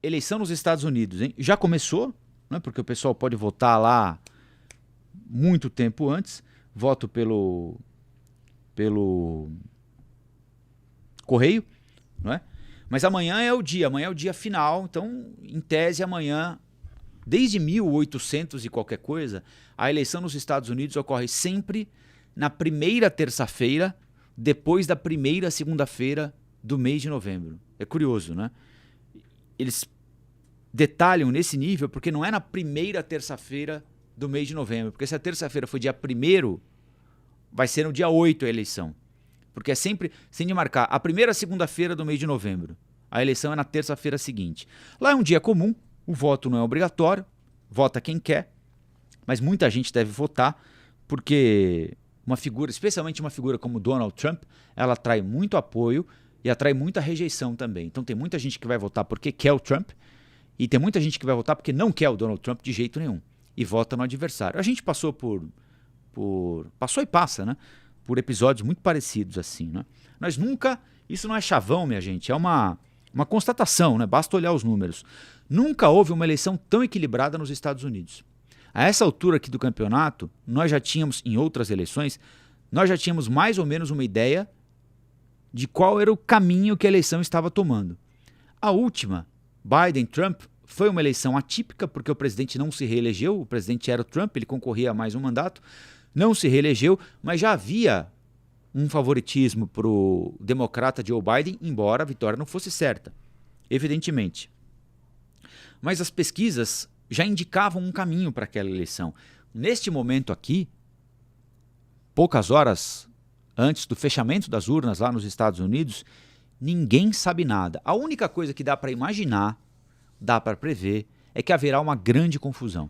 eleição nos Estados Unidos, hein? Já começou, né? Porque o pessoal pode votar lá muito tempo antes. Voto pelo correio, não é? Mas amanhã é o dia final. Então, em tese, amanhã, desde 1800 e qualquer coisa, a eleição nos Estados Unidos ocorre sempre na primeira terça-feira, depois da primeira segunda-feira do mês de novembro. É curioso, né? Eles detalham nesse nível porque não é na primeira terça-feira do mês de novembro. Porque se a terça-feira foi dia 1º, vai ser no dia 8 a eleição. Porque é sempre, sem de marcar, a primeira segunda-feira do mês de novembro. A eleição é na terça-feira seguinte. Lá é um dia comum, o voto não é obrigatório, vota quem quer, mas muita gente deve votar porque uma figura, especialmente uma figura como Donald Trump, ela atrai muito apoio e atrai muita rejeição também. Então tem muita gente que vai votar porque quer o Trump e tem muita gente que vai votar porque não quer o Donald Trump de jeito nenhum e vota no adversário. A gente passou passou e passa, né? Por episódios muito parecidos assim, né? Nós nunca, isso não é chavão, minha gente, é uma constatação, né? Basta olhar os números. Nunca houve uma eleição tão equilibrada nos Estados Unidos. A essa altura aqui do campeonato, nós já tínhamos, em outras eleições, nós já tínhamos mais ou menos uma ideia de qual era o caminho que a eleição estava tomando. A última, Biden-Trump, foi uma eleição atípica porque o presidente não se reelegeu, o presidente era o Trump, ele concorria a mais um mandato, não se reelegeu, mas já havia um favoritismo para o democrata Joe Biden, embora a vitória não fosse certa, evidentemente. Mas as pesquisas já indicavam um caminho para aquela eleição. Neste momento aqui, poucas horas antes do fechamento das urnas lá nos Estados Unidos, ninguém sabe nada. A única coisa que dá para imaginar, dá para prever, é que haverá uma grande confusão.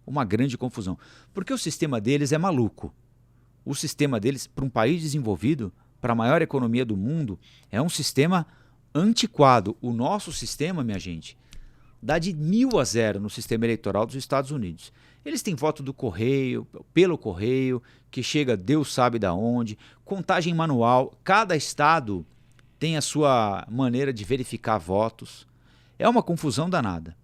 Uma grande confusão. Porque o sistema deles é maluco. O sistema deles, para um país desenvolvido, para a maior economia do mundo, é um sistema antiquado. O nosso sistema, minha gente, dá de 1000-0 no sistema eleitoral dos Estados Unidos. Eles têm voto do correio, pelo correio, que chega Deus sabe da onde, contagem manual, cada estado tem a sua maneira de verificar votos. É uma confusão danada.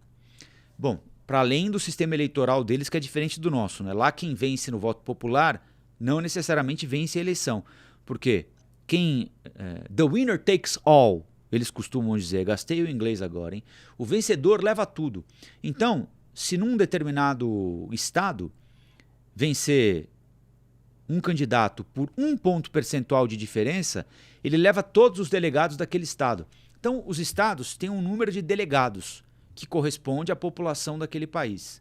Bom, para além do sistema eleitoral deles, que é diferente do nosso, né? Lá quem vence no voto popular não necessariamente vence a eleição, porque the winner takes all, eles costumam dizer, gastei o inglês agora, hein? O vencedor leva tudo. Então, se num determinado estado vencer um candidato por 1 ponto percentual de diferença, ele leva todos os delegados daquele estado. Então, os estados têm um número de delegados que corresponde à população daquele país.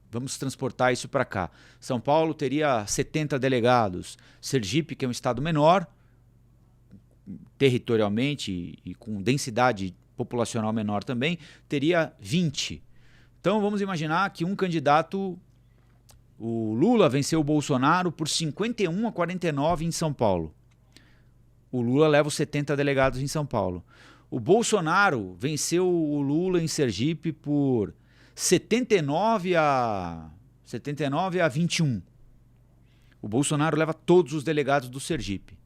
Vamos transportar isso para cá. São Paulo teria 70 delegados. Sergipe, que é um estado menor, territorialmente e com densidade populacional menor também, teria 20. Então vamos imaginar que um candidato, o Lula venceu o Bolsonaro por 51-49 em São Paulo. O Lula leva os 70 delegados em São Paulo. O Bolsonaro venceu o Lula em Sergipe por 79 a 21. O Bolsonaro leva todos os delegados do Sergipe.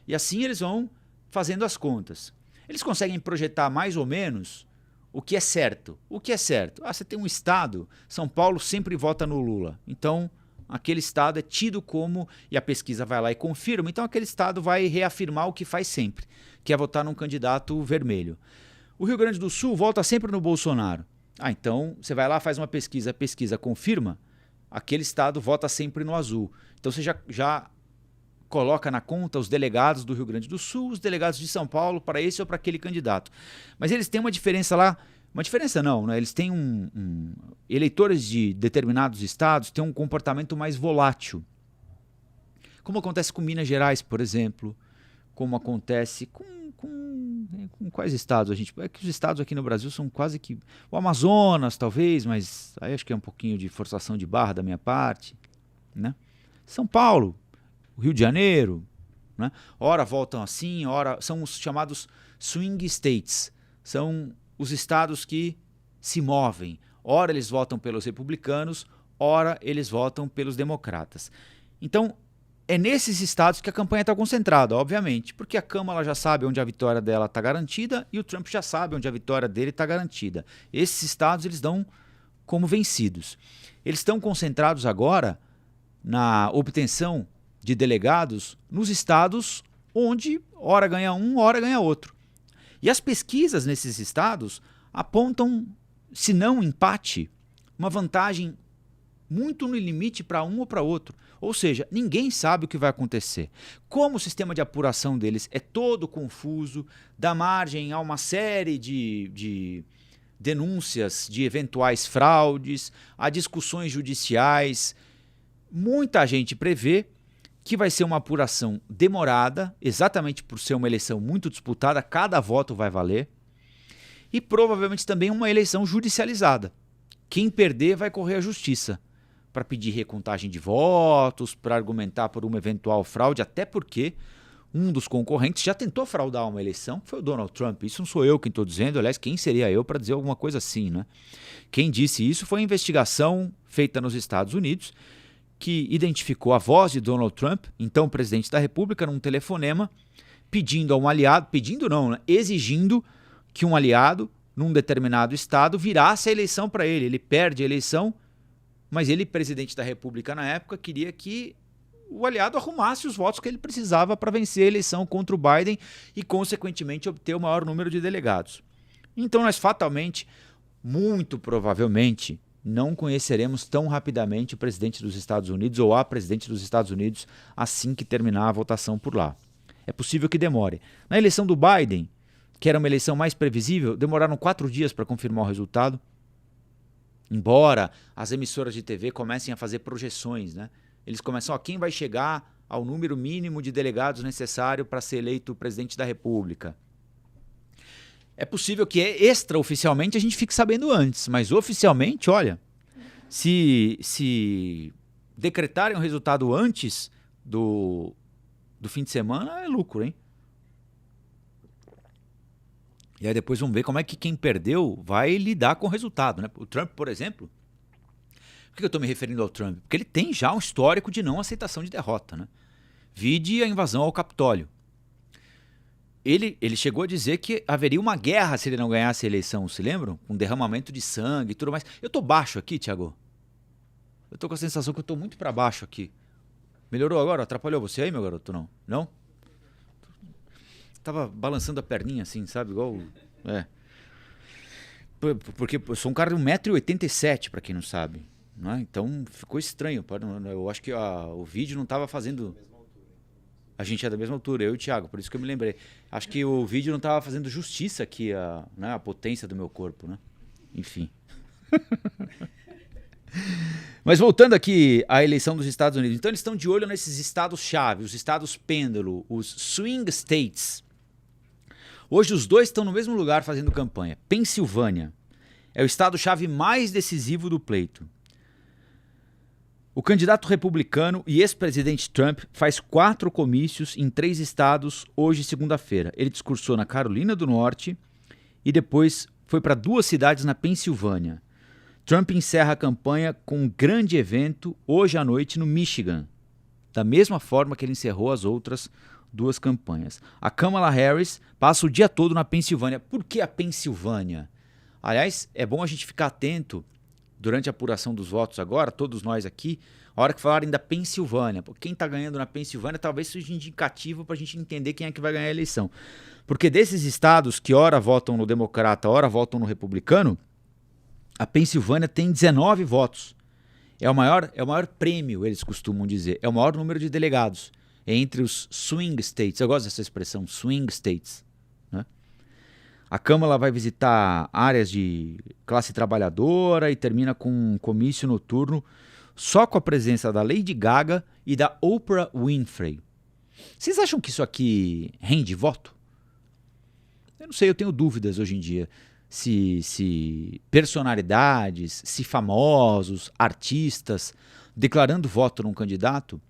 E assim eles vão fazendo as contas. Eles conseguem projetar mais ou menos o que é certo. O que é certo? Você tem um estado, São Paulo sempre vota no Lula. Então, aquele estado é tido como, e a pesquisa vai lá e confirma, então aquele estado vai reafirmar o que faz sempre, que é votar num candidato vermelho. O Rio Grande do Sul vota sempre no Bolsonaro. Então você vai lá, faz uma pesquisa, a pesquisa confirma, aquele estado vota sempre no azul. Então você já coloca na conta os delegados do Rio Grande do Sul, os delegados de São Paulo, para esse ou para aquele candidato. Mas eles têm uma diferença lá, uma diferença não, né? Eles têm eleitores de determinados estados têm um comportamento mais volátil. Como acontece com Minas Gerais, por exemplo, como acontece com quais estados a gente... É que os estados aqui no Brasil são quase que... O Amazonas, talvez, mas aí acho que é um pouquinho de forçação de barra da minha parte, né? São Paulo, o Rio de Janeiro, né? Ora voltam assim, ora... São os chamados swing states. São os estados que se movem. Ora eles votam pelos republicanos, ora eles votam pelos democratas. Então, é nesses estados que a campanha está concentrada, obviamente, porque a Câmara já sabe onde a vitória dela está garantida e o Trump já sabe onde a vitória dele está garantida. Esses estados eles dão como vencidos. Eles estão concentrados agora na obtenção de delegados nos estados onde hora ganha um, hora ganha outro. E as pesquisas nesses estados apontam, se não empate, uma vantagem muito no limite para um ou para outro. Ou seja, ninguém sabe o que vai acontecer. Como o sistema de apuração deles é todo confuso, dá margem a uma série de denúncias de eventuais fraudes, a discussões judiciais, muita gente prevê que vai ser uma apuração demorada, exatamente por ser uma eleição muito disputada, cada voto vai valer, e provavelmente também uma eleição judicializada. Quem perder vai correr à justiça para pedir recontagem de votos, para argumentar por uma eventual fraude, até porque um dos concorrentes já tentou fraudar uma eleição, que foi o Donald Trump. Isso não sou eu quem estou dizendo, aliás, quem seria eu para dizer alguma coisa assim, né? Quem disse isso foi a investigação feita nos Estados Unidos, que identificou a voz de Donald Trump, então presidente da República, num telefonema, pedindo a um aliado, pedindo não, né? Exigindo que um aliado, num determinado estado, virasse a eleição para ele. Ele perde a eleição, mas ele, presidente da República na época, queria que o aliado arrumasse os votos que ele precisava para vencer a eleição contra o Biden e, consequentemente, obter o maior número de delegados. Então, nós fatalmente, muito provavelmente, não conheceremos tão rapidamente o presidente dos Estados Unidos ou a presidente dos Estados Unidos assim que terminar a votação por lá. É possível que demore. Na eleição do Biden, que era uma eleição mais previsível, demoraram 4 dias para confirmar o resultado. Embora as emissoras de TV comecem a fazer projeções, né? Eles começam, quem vai chegar ao número mínimo de delegados necessário para ser eleito presidente da República. É possível que extraoficialmente a gente fique sabendo antes, mas oficialmente, olha, se decretarem o resultado antes do fim de semana, é lucro, hein? E aí depois vamos ver como é que quem perdeu vai lidar com o resultado, né? O Trump, por exemplo, por que eu estou me referindo ao Trump? Porque ele tem já um histórico de não aceitação de derrota, né? Vide a invasão ao Capitólio. Ele chegou a dizer que haveria uma guerra se ele não ganhasse a eleição, se lembram? Um derramamento de sangue e tudo mais. Eu tô baixo aqui, Thiago. Eu tô com a sensação que eu tô muito para baixo aqui. Melhorou agora? Atrapalhou você aí, meu garoto? Não? Não? Tava balançando a perninha assim, sabe? Igual... É. Porque eu sou um cara de 1,87 m, para quem não sabe. Né? Então ficou estranho. Eu acho que o vídeo não tava fazendo... A gente é da mesma altura, eu e o Thiago, por isso que eu me lembrei. Acho que o vídeo não estava fazendo justiça aqui, a potência do meu corpo, né? Enfim. Mas voltando aqui à eleição dos Estados Unidos. Então eles estão de olho nesses estados-chave, os estados pêndulo, os swing states. Hoje os dois estão no mesmo lugar fazendo campanha. Pensilvânia é o estado-chave mais decisivo do pleito. O candidato republicano e ex-presidente Trump faz 4 comícios em 3 estados hoje, segunda-feira. Ele discursou na Carolina do Norte e depois foi para 2 cidades na Pensilvânia. Trump encerra a campanha com um grande evento hoje à noite no Michigan, da mesma forma que ele encerrou as outras 2 campanhas. A Kamala Harris passa o dia todo na Pensilvânia. Por que a Pensilvânia? Aliás, é bom a gente ficar atento durante a apuração dos votos agora, todos nós aqui, a hora que falarem da Pensilvânia. Quem está ganhando na Pensilvânia talvez seja indicativo para a gente entender quem é que vai ganhar a eleição. Porque desses estados que ora votam no democrata, ora votam no republicano, a Pensilvânia tem 19 votos. É o maior prêmio, eles costumam dizer. É o maior número de delegados entre os swing states. Eu gosto dessa expressão, swing states. Né? A Câmara vai visitar áreas de classe trabalhadora e termina com um comício noturno só com a presença da Lady Gaga e da Oprah Winfrey. Vocês acham que isso aqui rende voto? Eu não sei, eu tenho dúvidas hoje em dia. Se personalidades, se famosos, artistas, declarando voto num candidato,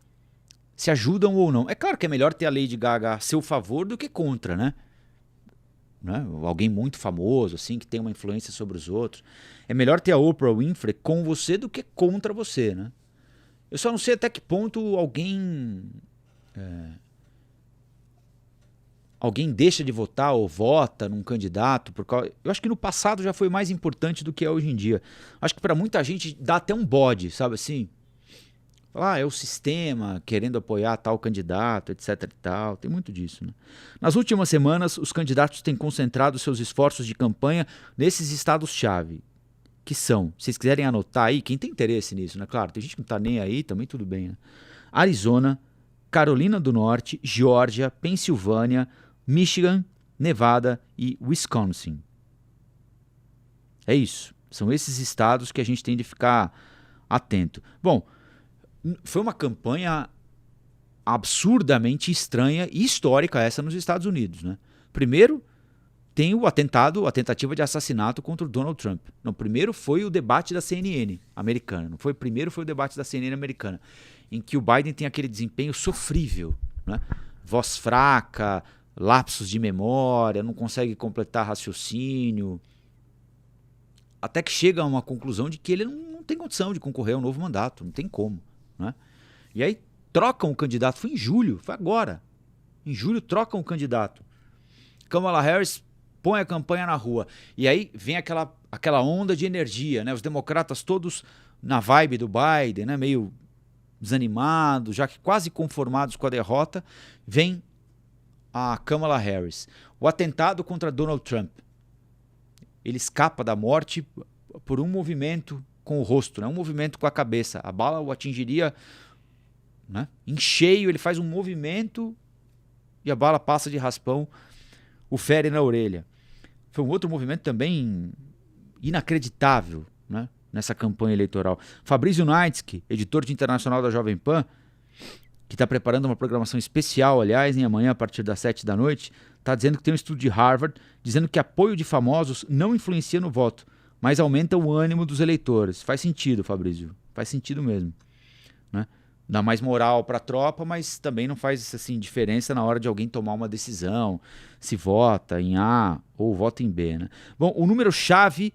se ajudam ou não. É claro que é melhor ter a Lady Gaga a seu favor do que contra, né? Alguém muito famoso, assim, que tem uma influência sobre os outros. É melhor ter a Oprah Winfrey com você do que contra você, né? Eu só não sei até que ponto alguém deixa de votar ou vota num candidato. Eu acho que no passado já foi mais importante do que é hoje em dia. Acho que para muita gente dá até um bode, sabe assim? É o sistema querendo apoiar tal candidato, etc e tal. Tem muito disso, né? Nas últimas semanas, os candidatos têm concentrado seus esforços de campanha nesses estados-chave, que são, se vocês quiserem anotar aí, quem tem interesse nisso, né? Claro, tem gente que não tá nem aí, também tudo bem, né? Arizona, Carolina do Norte, Geórgia, Pensilvânia, Michigan, Nevada e Wisconsin. É isso. São esses estados que a gente tem de ficar atento. Bom, foi uma campanha absurdamente estranha e histórica essa nos Estados Unidos, né? Primeiro, tem a tentativa de assassinato contra o Donald Trump. Não, primeiro foi o debate da CNN americana. Não foi primeiro, foi o debate da CNN americana, em que o Biden tem aquele desempenho sofrível, né? Voz fraca, lapsos de memória, não consegue completar raciocínio, até que chega a uma conclusão de que ele não tem condição de concorrer ao novo mandato, não tem como, né? E aí trocam o candidato, foi em julho, foi agora. Em julho trocam o candidato. Kamala Harris põe a campanha na rua. E aí vem aquela onda de energia, né? Os democratas todos na vibe do Biden, né? Meio desanimados, já que quase conformados com a derrota, vem a Kamala Harris. O atentado contra Donald Trump. Ele escapa da morte por um movimento com o rosto, né? Um movimento com a cabeça. A bala o atingiria, né, em cheio, ele faz um movimento e a bala passa de raspão, o fere na orelha. Foi um outro movimento também inacreditável, né, nessa campanha eleitoral. Fabrício Naitsky, editor de internacional da Jovem Pan, que está preparando uma programação especial, aliás, em amanhã a partir das 7 da noite, está dizendo que tem um estudo de Harvard dizendo que apoio de famosos não influencia no voto, mas aumenta o ânimo dos eleitores. Faz sentido, Fabrício, faz sentido mesmo, né? Dá mais moral para a tropa, mas também não faz assim diferença na hora de alguém tomar uma decisão, se vota em A ou vota em B, né? Bom, o número-chave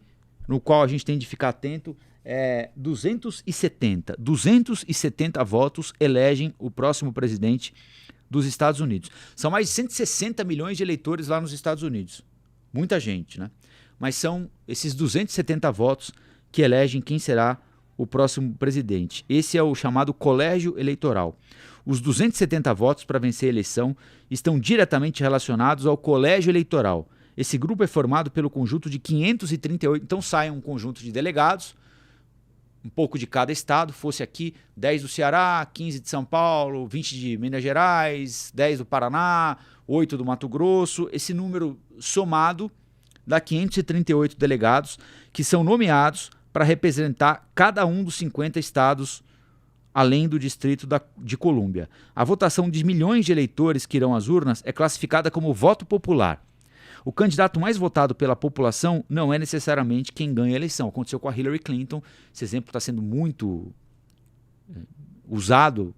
no qual a gente tem de ficar atento é 270. 270 votos elegem o próximo presidente dos Estados Unidos. São mais de 160 milhões de eleitores lá nos Estados Unidos. Muita gente, né? Mas são esses 270 votos que elegem quem será o próximo presidente. Esse é o chamado colégio eleitoral. Os 270 votos para vencer a eleição estão diretamente relacionados ao colégio eleitoral. Esse grupo é formado pelo conjunto de 538, então sai um conjunto de delegados, um pouco de cada estado, fosse aqui 10 do Ceará, 15 de São Paulo, 20 de Minas Gerais, 10 do Paraná, 8 do Mato Grosso. Esse número somado dá 538 delegados que são nomeados para representar cada um dos 50 estados, além do Distrito de Colômbia. A votação de milhões de eleitores que irão às urnas é classificada como voto popular. O candidato mais votado pela população não é necessariamente quem ganha a eleição. Aconteceu com a Hillary Clinton. Esse exemplo está sendo muito usado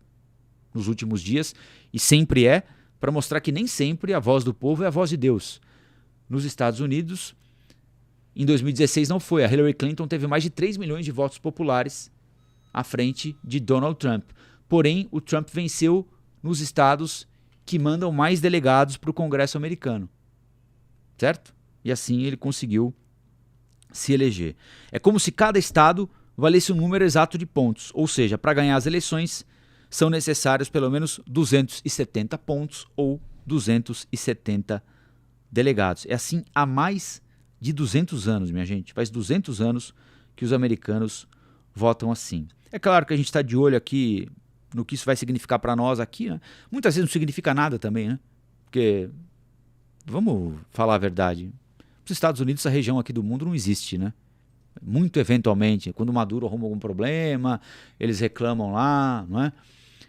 nos últimos dias e sempre é, para mostrar que nem sempre a voz do povo é a voz de Deus. Nos Estados Unidos, em 2016 não foi. A Hillary Clinton teve mais de 3 milhões de votos populares à frente de Donald Trump. Porém, o Trump venceu nos estados que mandam mais delegados para o Congresso americano. Certo? E assim ele conseguiu se eleger. É como se cada estado valesse um número exato de pontos. Ou seja, para ganhar as eleições são necessários pelo menos 270 pontos ou 270 delegados. É assim há mais de 200 anos, minha gente. Faz 200 anos que os americanos votam assim. É claro que a gente está de olho aqui no que isso vai significar para nós aqui, né? Muitas vezes não significa nada também, né? Porque, vamos falar a verdade, nos Estados Unidos, essa região aqui do mundo não existe, né? Muito eventualmente, quando o Maduro arruma algum problema, eles reclamam lá, não é?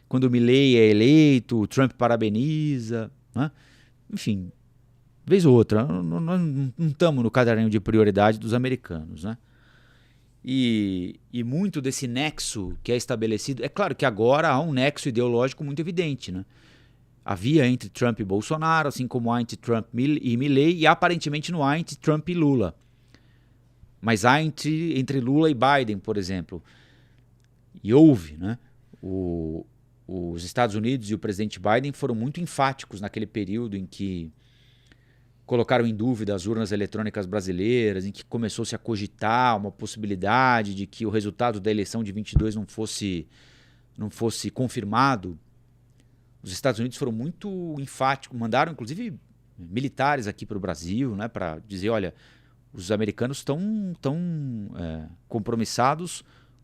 Quando o Milley é eleito, o Trump parabeniza, não é? Enfim, vez ou outra, nós não estamos no caderninho de prioridade dos americanos, né? E muito desse nexo que é estabelecido, é claro que agora há um nexo ideológico muito evidente, né? Havia entre Trump e Bolsonaro, assim como há entre Trump e Milley, e aparentemente não há entre Trump e Lula. Mas há entre Lula e Biden, por exemplo. E houve, né? Os Estados Unidos e o presidente Biden foram muito enfáticos naquele período em que colocaram em dúvida as urnas eletrônicas brasileiras, em que começou-se a cogitar uma possibilidade de que o resultado da eleição de 22 não fosse confirmado. Os Estados Unidos foram muito enfáticos, mandaram inclusive militares aqui para o Brasil, né, para dizer, olha, os americanos estão compromissados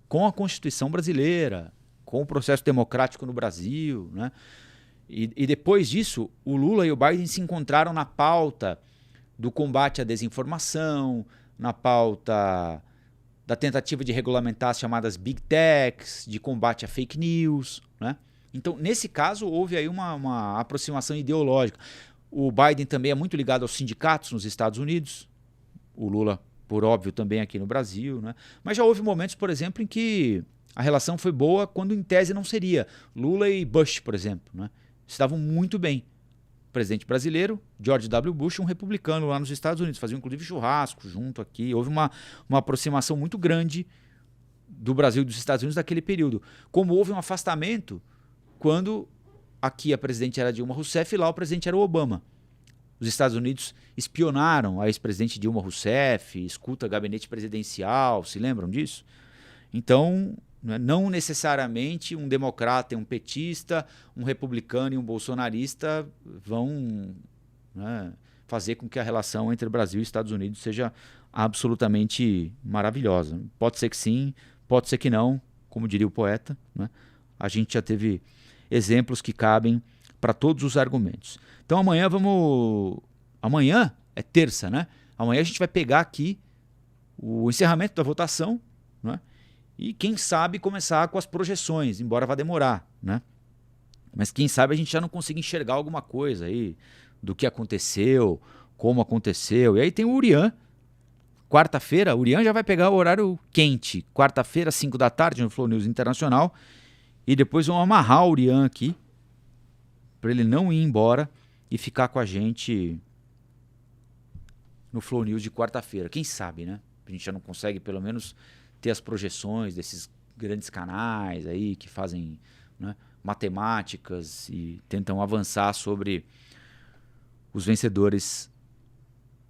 com a Constituição brasileira, com o processo democrático no Brasil, né? E depois disso, o Lula e o Biden se encontraram na pauta do combate à desinformação, na pauta da tentativa de regulamentar as chamadas Big Techs, de combate a fake news, né? Então, nesse caso, houve aí uma aproximação ideológica. O Biden também é muito ligado aos sindicatos nos Estados Unidos, o Lula, por óbvio, também aqui no Brasil, né? Mas já houve momentos, por exemplo, em que a relação foi boa quando em tese não seria. Lula e Bush, por exemplo, né, estavam muito bem. O presidente brasileiro, George W. Bush, um republicano lá nos Estados Unidos, faziam inclusive churrasco junto aqui. Houve uma aproximação muito grande do Brasil e dos Estados Unidos naquele período. Como houve um afastamento quando aqui a presidente era Dilma Rousseff e lá o presidente era o Obama. Os Estados Unidos espionaram a ex-presidente Dilma Rousseff, escuta gabinete presidencial, se lembram disso? Então, não necessariamente um democrata e um petista, um republicano e um bolsonarista vão, né, fazer com que a relação entre Brasil e Estados Unidos seja absolutamente maravilhosa. Pode ser que sim, pode ser que não, como diria o poeta, né? A gente já teve exemplos que cabem para todos os argumentos. Então amanhã é terça, né? Amanhã a gente vai pegar aqui o encerramento da votação, né? E quem sabe começar com as projeções, embora vá demorar, né? Mas quem sabe a gente já não consiga enxergar alguma coisa aí do que aconteceu, como aconteceu. E aí tem o Urian, quarta-feira, o Urian já vai pegar o horário quente, quarta-feira, 5 da tarde, no Flow News Internacional, e depois vão amarrar o Urian aqui, para ele não ir embora e ficar com a gente no Flow News de quarta-feira. Quem sabe, né? A gente já não consegue, pelo menos, ter as projeções desses grandes canais aí que fazem, né, matemáticas e tentam avançar sobre os vencedores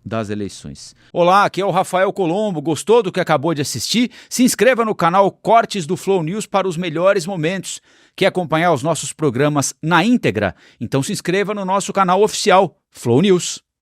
das eleições. Olá, aqui é o Rafael Colombo. Gostou do que acabou de assistir? Se inscreva no canal Cortes do Flow News para os melhores momentos. Quer acompanhar os nossos programas na íntegra? Então se inscreva no nosso canal oficial Flow News.